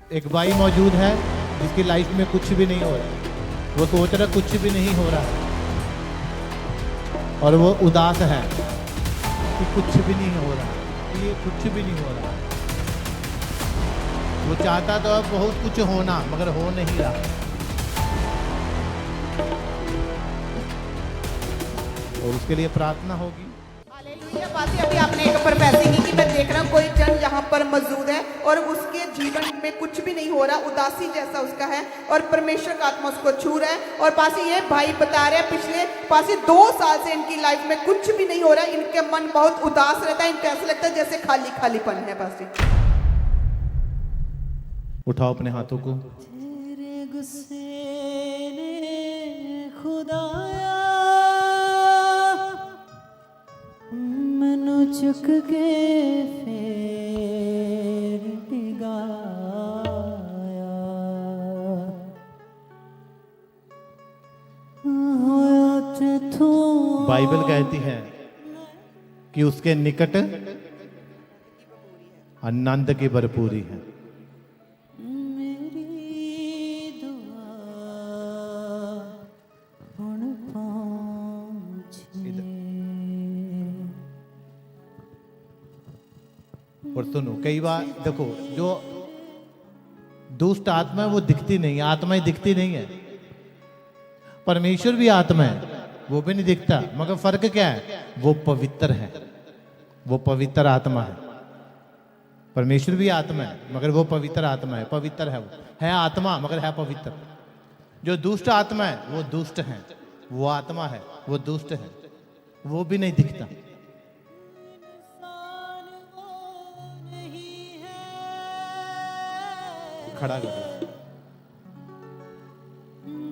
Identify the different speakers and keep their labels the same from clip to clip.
Speaker 1: एक भाई मौजूद है जिसकी लाइफ में कुछ भी नहीं हो रहा, वो सोच रहा कुछ भी नहीं हो रहा और वो उदास है कि कुछ भी नहीं हो रहा, ये कुछ भी नहीं हो रहा। वो चाहता तो अब बहुत कुछ होना मगर हो नहीं रहा। और उसके लिए प्रार्थना होगी।
Speaker 2: हालेलुया। बातें अभी आपने एक प्रोफेसी की कि मैं देख रहा हूँ कोई जन यहाँ पर मौजूद है और उसके जीवन में कुछ भी नहीं हो रहा, उदासी जैसा उसका है और परमेश्वर का आत्मा उसको छू रहा है। और पासी ये भाई बता रहे हैं पिछले पासी 2 साल से इनकी लाइफ में कुछ भी नहीं हो रहा, इनके मन बहुत उदास रहता है, इनको ऐसा लगता है जैसे खाली खालीपन है। पासी
Speaker 1: उठाओ अपने हाथों को।
Speaker 3: तेरे गुस्से ने खुदाया मैनू चुक के फेर डिगाया। होया तेथों
Speaker 1: बाइबल कहती है कि उसके निकट आनंद की भरपूरी है।
Speaker 3: मेरी दुआ हुण पहुंचे।
Speaker 1: और सुनो, कई बार देखो जो दुष्ट आत्मा है वो दिखती नहीं है, आत्माएं दिखती नहीं है। परमेश्वर भी आत्मा है, वो भी नहीं दिखता, मगर फर्क क्या है? वो पवित्र है, वो पवित्र आत्मा है। परमेश्वर भी आत्मा है मगर वो पवित्र आत्मा है, पवित्र है, वो है आत्मा मगर है पवित्र। जो दुष्ट आत्मा है वो दुष्ट है, वो आत्मा है वो दुष्ट है, वो भी नहीं दिखता। खड़ा कर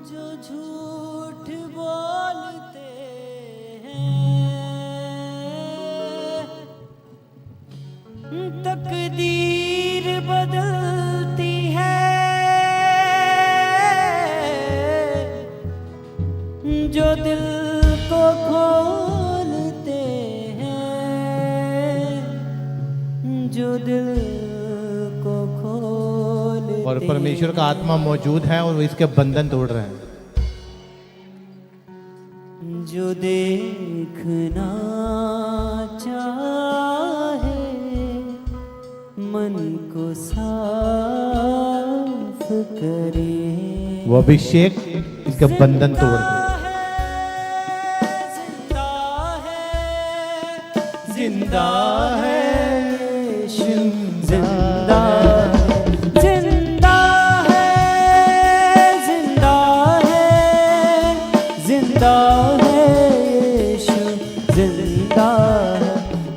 Speaker 3: जो झूठ बोलते हैं तकदीर बदलती है, जो दिल को खोलते हैं, जो दिल को खोलते
Speaker 1: और परमेश्वर का आत्मा मौजूद है और वो इसके बंधन तोड़ रहे हैं।
Speaker 3: जो देखना चाहे मन को साफ करे,
Speaker 1: वो अभिषेक इसके बंधन तोड़ दे।
Speaker 3: जिंदा है जिंदा जिंदा है जिंदा है जिंदा है यीशु जिंदा है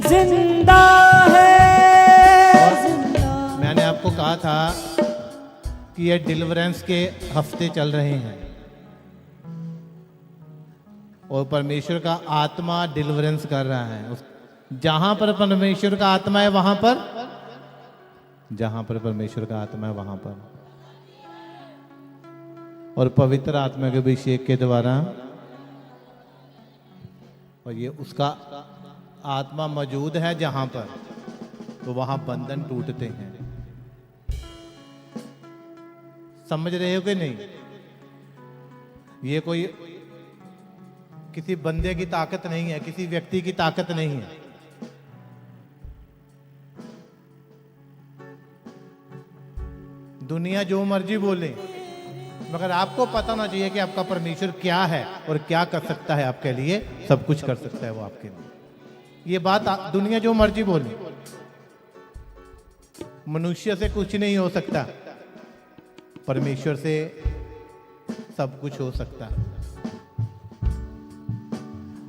Speaker 3: जिंदा है जिंदा।
Speaker 1: मैंने आपको कहा था कि ये डिलीवरेंस के हफ्ते चल रहे हैं और परमेश्वर का आत्मा डिलीवरेंस कर रहा है। जहां पर परमेश्वर का आत्मा है वहां पर, जहां पर परमेश्वर का आत्मा है वहां पर, और पवित्र आत्मा के अभिषेक के द्वारा, और ये उसका आत्मा मौजूद है जहां पर, तो वहां बंधन टूटते हैं। समझ रहे हो कि नहीं? ये कोई किसी बंदे की ताकत नहीं है, किसी व्यक्ति की ताकत नहीं है। दुनिया जो मर्जी बोले मगर आपको पता होना चाहिए कि आपका परमेश्वर क्या है और क्या कर सकता है आपके लिए। सब कुछ कर सकता है वो आपके लिए। ये बात दुनिया जो मर्जी बोले, मनुष्य से कुछ नहीं हो सकता, परमेश्वर से सब कुछ हो सकता है।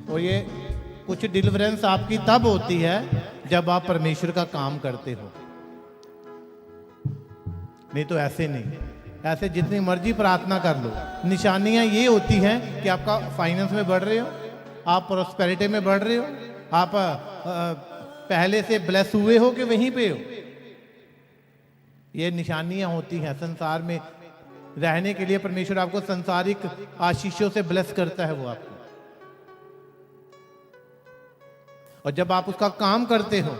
Speaker 1: और ये कुछ डिलीवरेंस आपकी तब होती है जब आप परमेश्वर का काम करते हो, नहीं तो ऐसे नहीं। ऐसे जितनी मर्जी प्रार्थना कर लो, निशानियां ये होती हैं कि आपका फाइनेंस में बढ़ रहे हो, आप प्रॉस्पेरिटी में बढ़ रहे हो, आप पहले से ब्लेस हुए हो कि वहीं पे हो। ये निशानियां होती हैं। संसार में रहने के लिए परमेश्वर आपको संसारिक आशीषों से ब्लेस करता है वो आपको। और जब आप उसका काम करते हो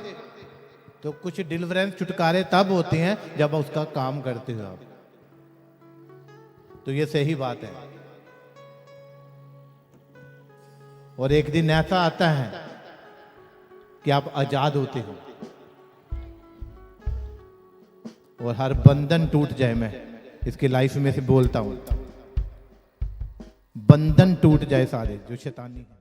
Speaker 1: तो कुछ डिलीवरेंस छुटकारे तब होते हैं जब उसका काम करते हो आप। तो ये सही बात है। और एक दिन ऐसा आता है कि आप आजाद होते हो और हर बंधन टूट जाए। मैं इसकी लाइफ में से बोलता हूं, बंधन टूट जाए सारे जो शैतानी है।